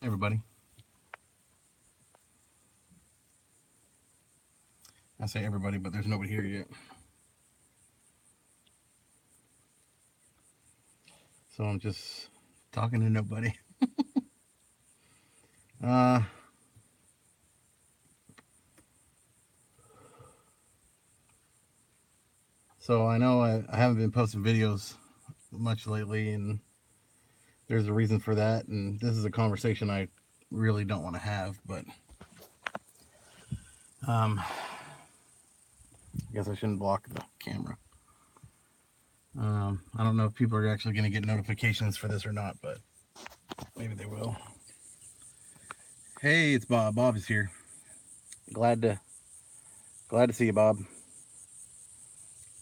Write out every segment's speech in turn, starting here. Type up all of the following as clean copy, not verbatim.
everybody. I say everybody, but there's nobody here yet. So I'm just talking to nobody. Uh, so I know I haven't been posting videos much lately, and there's a reason for that. And this is a conversation I really don't want to have, but I guess I shouldn't block the camera. I don't know if people are actually going to get notifications for this or not, but maybe they will. Hey, it's Bob. Bob is here. Glad to see you, Bob,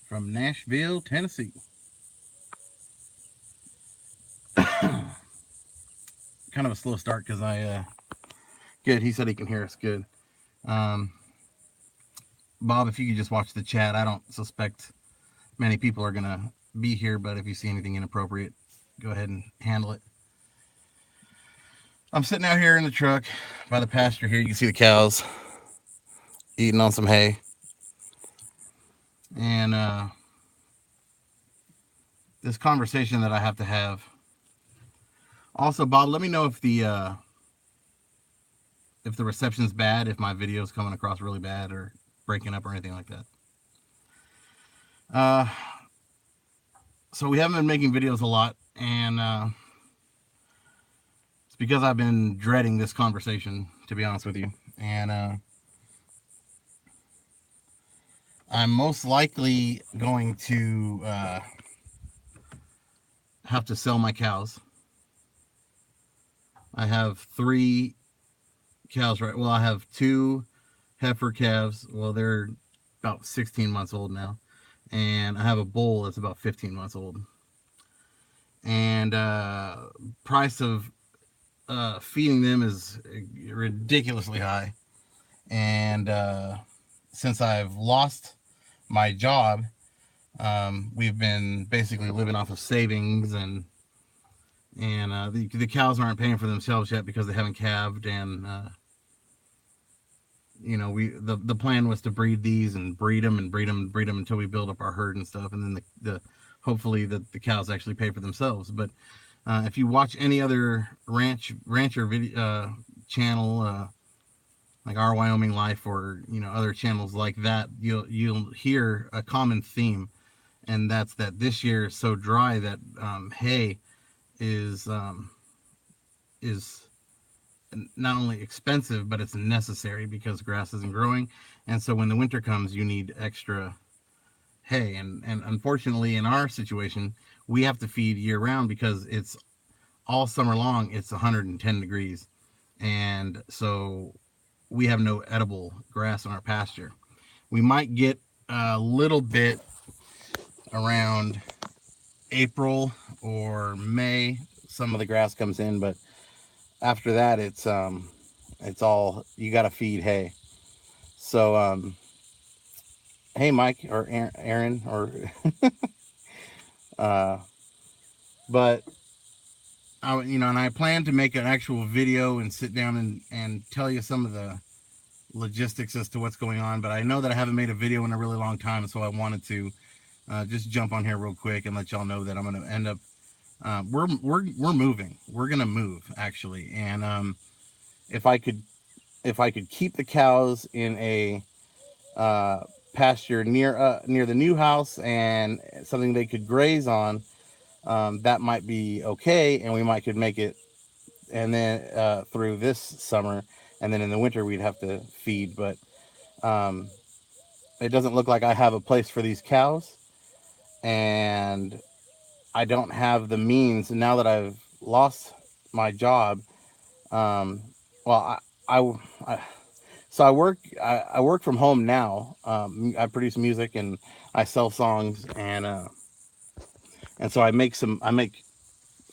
from Nashville, Tennessee. Kind of a slow start because good. He said he can hear us good. Um, Bob, if you could just watch the chat. I don't suspect many people are gonna be here, but if you see anything inappropriate, go ahead and handle it. I'm sitting out here in the truck by the pasture here. You can see the cows eating on some hay, and this conversation that I have to have. Also, Bob, let me know if the reception's bad, if my video's coming across really bad or breaking up or anything like that. So we haven't been making videos a lot, and it's because I've been dreading this conversation, to be honest with you. And I'm most likely going to have to sell my cows. I have 3 cows, right? Well, I have 2 heifer calves. Well, they're about 16 months old now. And I have a bull that's about 15 months old. And price of feeding them is ridiculously high. And since I've lost my job, we've been basically living off of savings, and the cows aren't paying for themselves yet because they haven't calved. And the plan was to breed these and breed them and breed them and breed them until we build up our herd and stuff, and then the hopefully the cows actually pay for themselves. But if you watch any other rancher video channel, like Our Wyoming Life, or other channels like that, you'll hear a common theme, and that's that this year is so dry that hay is not only expensive, but it's necessary because grass isn't growing. And so when the winter comes, you need extra hay. And unfortunately, in our situation, we have to feed year round because it's all summer long. It's 110 degrees. And so we have no edible grass in our pasture. We might get a little bit around April or May. Some of the grass comes in, but after that, it's all, you got to feed hay. So hey, Mike, or Aaron, or but and I plan to make an actual video and sit down and tell you some of the logistics as to what's going on. But I know that I haven't made a video in a really long time, so I wanted to just jump on here real quick and let y'all know that I'm going to end up we're moving. We're going to move, actually. And if I could keep the cows in a pasture near the new house and something they could graze on, that might be okay, and we might could make it, and then through this summer, and then in the winter we'd have to feed. But it doesn't look like I have a place for these cows, and I don't have the means now that I've lost my job. Well, I so I work from home now. I produce music and I sell songs, and so I make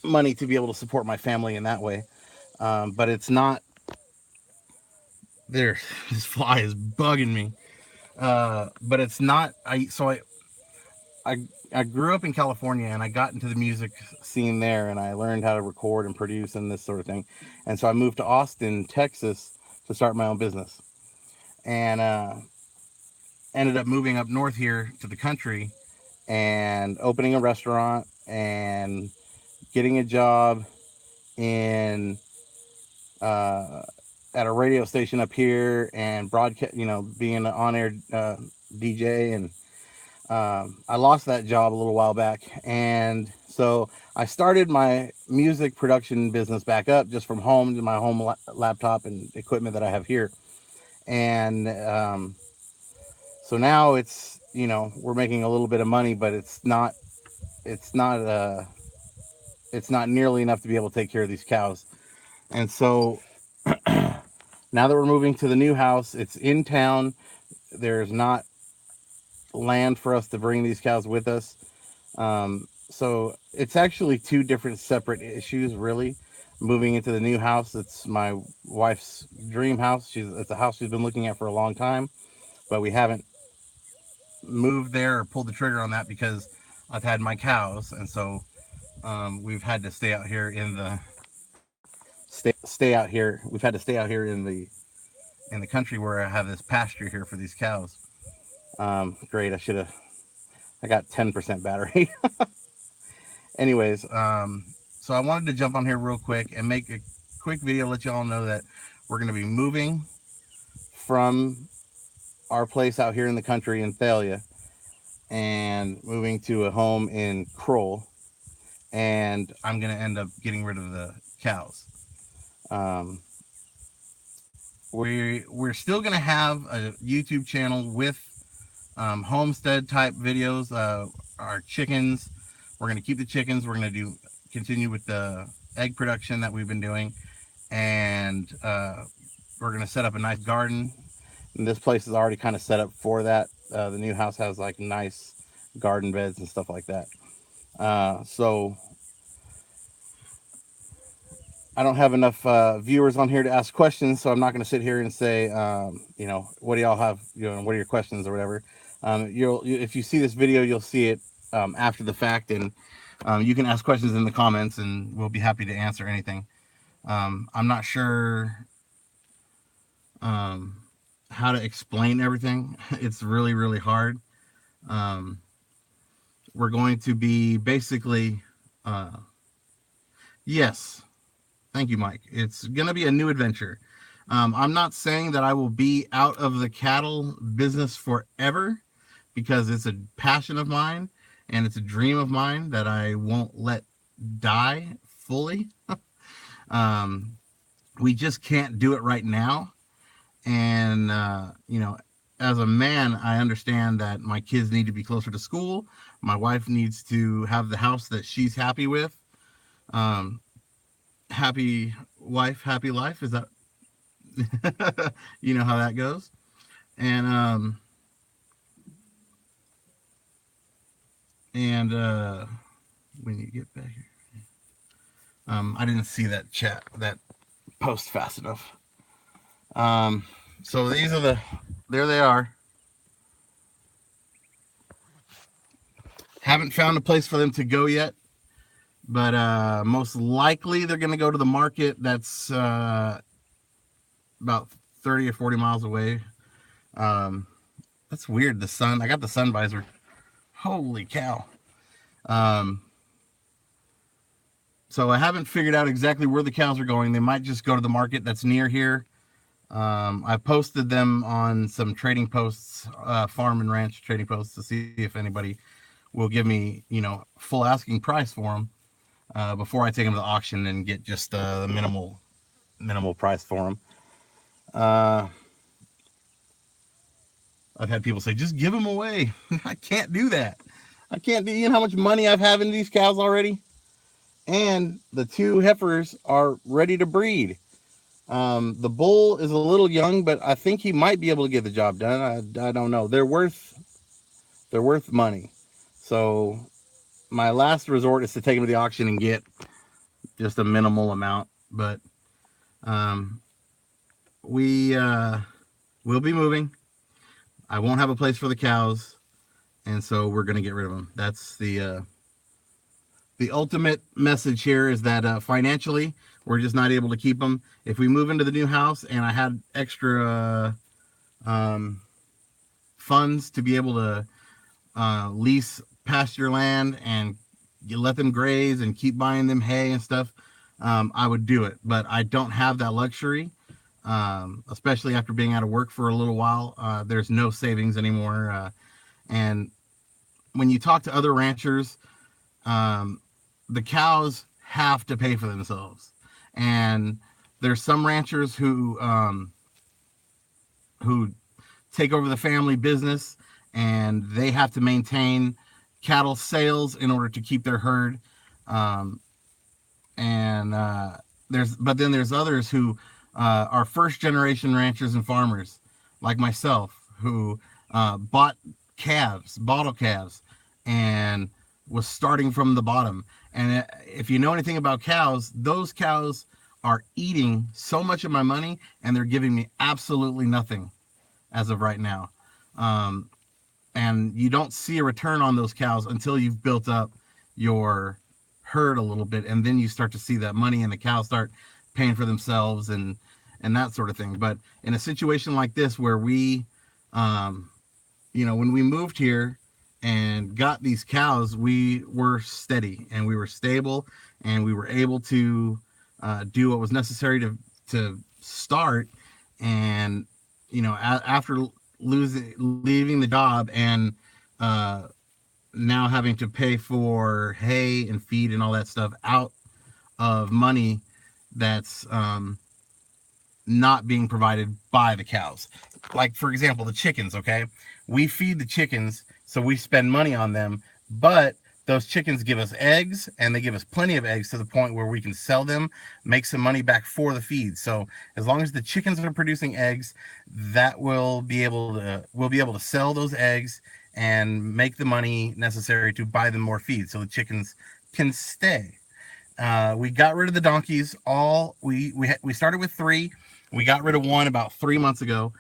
money to be able to support my family in that way. But it's not there. This fly is bugging me. But it's not. I I grew up in California, and I got into the music scene there, and I learned how to record and produce and this sort of thing. And so I moved to Austin, Texas, to start my own business, and ended up moving up north here to the country and opening a restaurant and getting a job in uh, at a radio station up here and broadcast, being an on-air DJ. And I lost that job a little while back, and so I started my music production business back up just from home to my home laptop and equipment that I have here. And so now it's, we're making a little bit of money, but it's not it's not nearly enough to be able to take care of these cows. And so now that we're moving to the new house, it's in town. There's not land for us to bring these cows with us. So it's actually two different separate issues, really. Moving into the new house, it's my wife's dream house. It's a house she's been looking at for a long time, but we haven't moved there or pulled the trigger on that because I've had my cows, and so we've had to stay out here in the stay out here. We've had to stay out here in the country where I have this pasture here for these cows. Great, I got 10% battery. Anyways, so I wanted to jump on here real quick and make a quick video, let y'all know that we're going to be moving from our place out here in the country in Thalia and moving to a home in Kroll, and I'm going to end up getting rid of the cows. We're still going to have a YouTube channel with homestead type videos. Our chickens, we're going to keep the chickens. We're going to continue with the egg production that we've been doing, and we're going to set up a nice garden. And this place is already kind of set up for that. The new house has like nice garden beds and stuff like that. So I don't have enough viewers on here to ask questions, so I'm not going to sit here and say, what do y'all have, what are your questions or whatever. If you see this video, you'll see it after the fact, and you can ask questions in the comments, and we'll be happy to answer anything. I'm not sure how to explain everything. It's really, really hard. We're going to be basically, yes. Thank you, Mike. It's going to be a new adventure. I'm not saying that I will be out of the cattle business forever, because it's a passion of mine and it's a dream of mine that I won't let die fully. We just can't do it right now. And, as a man, I understand that my kids need to be closer to school. My wife needs to have the house that she's happy with. Happy wife, happy life. Is that, you know how that goes. And we need to get back here. I didn't see that post fast enough. So there they are. Haven't found a place for them to go yet, but most likely they're going to go to the market that's about 30 or 40 miles away. That's weird. The sun, I got the sun visor. Holy cow. So I haven't figured out exactly where the cows are going. They might just go to the market that's near here. I posted them on some trading posts, farm and ranch trading posts, to see if anybody will give me, full asking price for them before I take them to the auction and get just the minimal price for them. I've had people say, just give them away. I can't do that. I can't do, you know how much money I've had in these cows already? And the two heifers are ready to breed. The bull is a little young, but I think he might be able to get the job done. I don't know. They're worth money. So my last resort is to take them to the auction and get just a minimal amount. But we will be moving. I won't have a place for the cows. and so we're going to get rid of them. That's the ultimate message here, is that financially we're just not able to keep them. If we move into the new house and I had extra funds to be able to lease pasture land and you let them graze and keep buying them hay and stuff, I would do it. But I don't have that luxury, especially after being out of work for a little while. There's no savings anymore. And when you talk to other ranchers, the cows have to pay for themselves. And there's some ranchers who take over the family business, and they have to maintain cattle sales in order to keep their herd. But then there's others who are first generation ranchers and farmers, like myself, who bought bottle calves, and was starting from the bottom. And if you know anything about cows, those cows are eating so much of my money, and they're giving me absolutely nothing as of right now. And you don't see a return on those cows until you've built up your herd a little bit, and then you start to see that money and the cows start paying for themselves and that sort of thing. But in a situation like this, where we when we moved here and got these cows, we were steady and we were stable, and we were able to do what was necessary to start. And after leaving the job and now having to pay for hay and feed and all that stuff out of money that's not being provided by the cows. Like, for example, the chickens, okay? We feed the chickens, so we spend money on them, but those chickens give us eggs, and they give us plenty of eggs to the point where we can sell them, make some money back for the feed. So as long as the chickens are producing eggs, we'll be able to sell those eggs and make the money necessary to buy them more feed, so the chickens can stay. We got rid of the donkeys. We started with 3. We got rid of 1 about 3 months ago,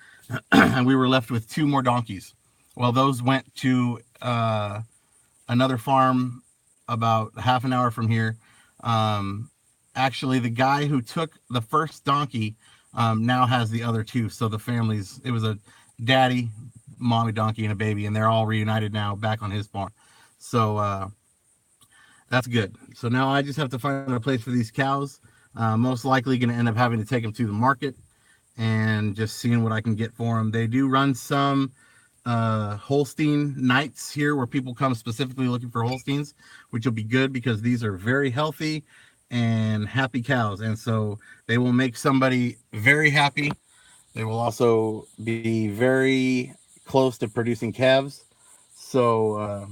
and we were left with 2 more donkeys. Well, those went to another farm about half an hour from here. Actually, the guy who took the first donkey now has the other 2. So it was a daddy, mommy donkey, and a baby, and they're all reunited now back on his farm. So that's good. So now I just have to find a place for these cows. Most likely going to end up having to take them to the market and just seeing what I can get for them. They do run some Holstein nights here where people come specifically looking for Holsteins, which will be good because these are very healthy and happy cows. And so they will make somebody very happy. They will also be very close to producing calves. So,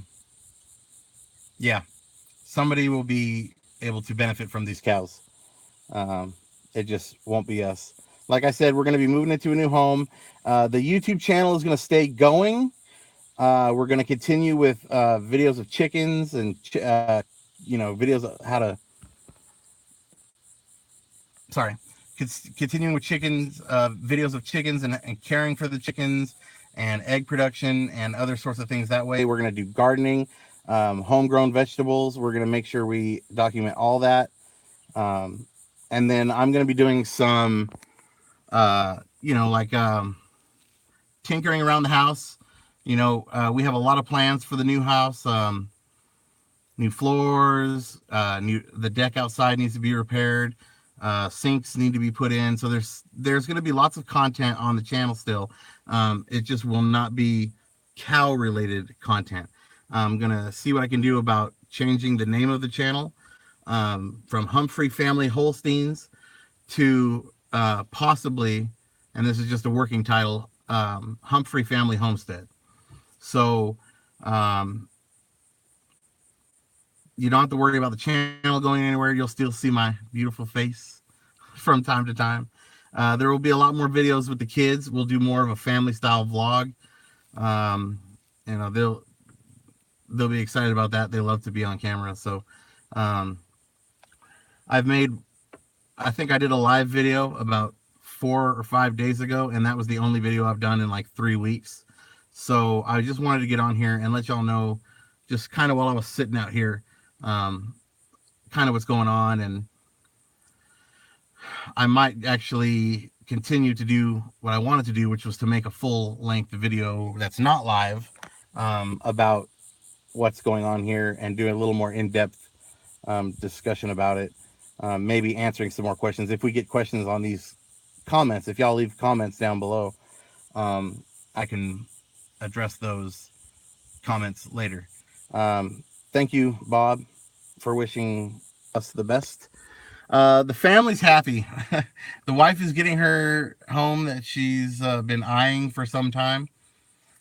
yeah, somebody will be able to benefit from these cows. It just won't be us. Like I said, we're going to be moving into a new home. The YouTube channel is going to stay going. We're going to continue with videos of chickens and, videos of how to, continuing with chickens, videos of chickens and caring for the chickens and egg production and other sorts of things that way. We're going to do gardening, homegrown vegetables. We're going to make sure we document all that. And then I'm going to be doing some, tinkering around the house. We have a lot of plans for the new house. New floors, the deck outside needs to be repaired. Sinks need to be put in. So there's going to be lots of content on the channel still. It just will not be cow related content. I'm going to see what I can do about changing the name of the channel from Humphrey Family Holsteins to possibly, and this is just a working title, Humphrey Family Homestead. So you don't have to worry about the channel going anywhere. You'll still see my beautiful face from time to time. There will be a lot more videos with the kids. We'll do more of a family style vlog. They'll be excited about that. They love to be on camera. So I think I did a live video about 4 or 5 days ago, and that was the only video I've done in like 3 weeks. So I just wanted to get on here and let y'all know, just kind of while I was sitting out here, kind of what's going on. And I might actually continue to do what I wanted to do, which was to make a full length video that's not live, about what's going on here, and do a little more in-depth discussion about it. Maybe answering some more questions if we get questions on these comments. If y'all leave comments down below, I can address those comments later. Thank you, Bob, for wishing us the best. The family's happy. The wife is getting her home that she's been eyeing for some time.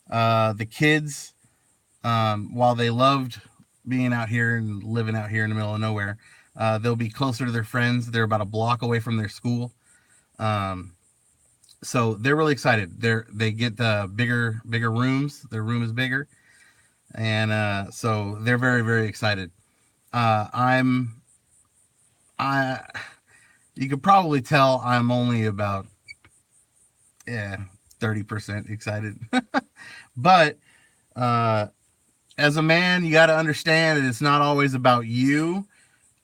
The kids, while they loved being out here and living out here in the middle of nowhere, they'll be closer to their friends. They're about a block away from their school. So they're really excited. They get the bigger rooms. Their room is bigger. And so they're very, very excited. You could probably tell I'm only about 30% excited. But as a man, you got to understand that it's not always about you,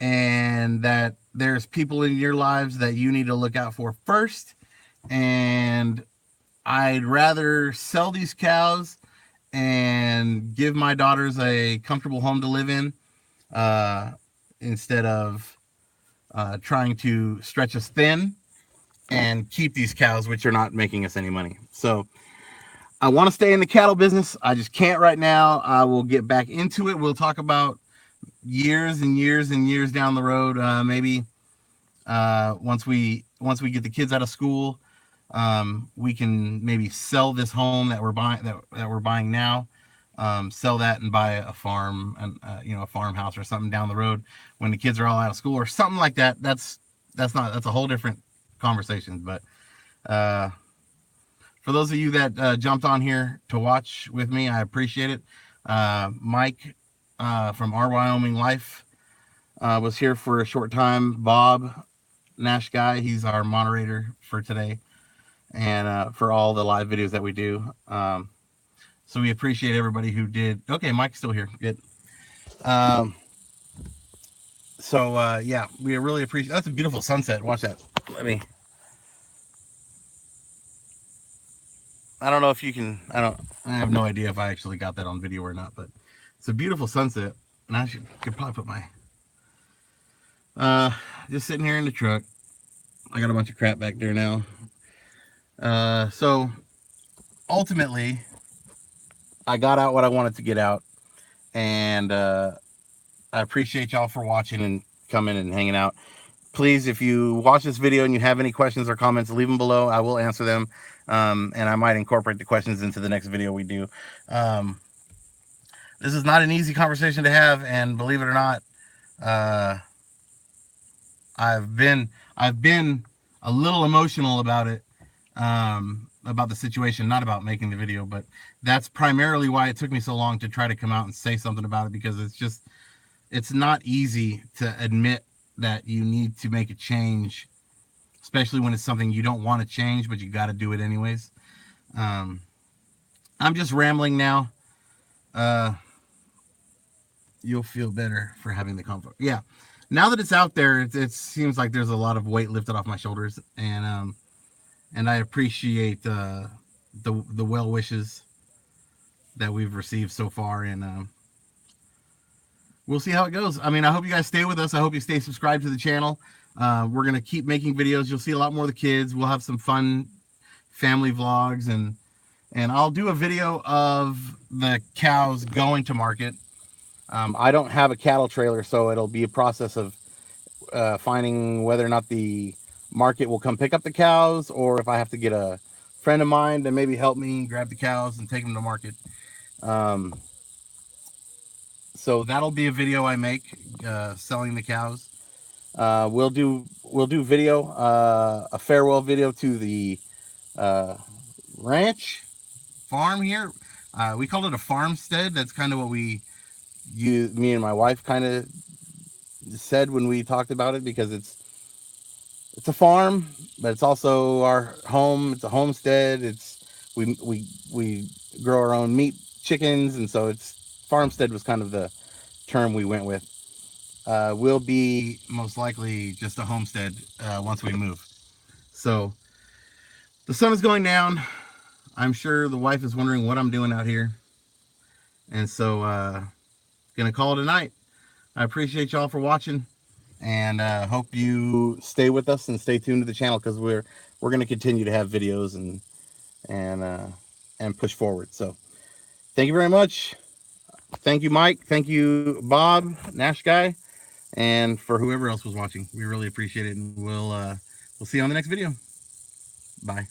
and that there's people in your lives that you need to look out for first. And I'd rather sell these cows and give my daughters a comfortable home to live in, instead of trying to stretch us thin and keep these cows, which are not making us any money. So I want to stay in the cattle business. I just can't right now. I will get back into it. We'll talk about years and years and years down the road. Maybe once we get the kids out of school, we can maybe sell this home that we're buying now, sell that and buy a farm, and a farmhouse or something down the road when the kids are all out of school or something like that. That's a whole different conversation. But for those of you that jumped on here to watch with me, I appreciate it. Mike from Our Wyoming Life was here for a short time. Bob Nash guy, he's our moderator for today, and for all the live videos that we do. So we appreciate everybody who did. Okay, Mike's still here. Good. Yeah, we really appreciate. That's a beautiful sunset. Watch that. I don't know if you can. I have no idea if I actually got that on video or not, but it's a beautiful sunset. And I could probably put my just sitting here in the truck. I got a bunch of crap back there now. So ultimately, I got out what I wanted to get out, and I appreciate y'all for watching and coming and hanging out. Please, if you watch this video and you have any questions or comments, leave them below. I will answer them, and I might incorporate the questions into the next video we do. This is not an easy conversation to have, and believe it or not, I've been a little emotional about it, about the situation, not about making the video, but that's primarily why it took me so long to try to come out and say something about it, because it's not easy to admit that you need to make a change, especially when it's something you don't want to change, but you got to do it anyways. I'm just rambling now. You'll feel better for having the comfort. Yeah. Now that it's out there, it seems like there's a lot of weight lifted off my shoulders, and I appreciate the well wishes that we've received so far, and we'll see how it goes. I mean, I hope you guys stay with us. I hope you stay subscribed to the channel. We're gonna keep making videos. You'll see a lot more of the kids. We'll have some fun family vlogs, and I'll do a video of the cows going to market. I don't have a cattle trailer, so it'll be a process of finding whether or not the market will come pick up the cows, or if I have to get a friend of mine to maybe help me grab the cows and take them to market. So that'll be a video I make, selling the cows. We'll do video, a farewell video to the ranch farm here. We called it a farmstead. That's kind of what me and my wife kind of said when we talked about it, because it's a farm, but it's also our home. It's a homestead. We grow our own meat chickens, and so it's farmstead was kind of the term we went with. Will be most likely just a homestead once we move. So the sun is going down. I'm sure the wife is wondering what I'm doing out here, and so gonna call it a night. I appreciate y'all for watching, and hope you stay with us and stay tuned to the channel, because we're going to continue to have videos and push forward. So thank you very much. Thank you, Mike. Thank you, Bob, Nash Guy, and for whoever else was watching. We really appreciate it, and we'll see you on the next video. Bye.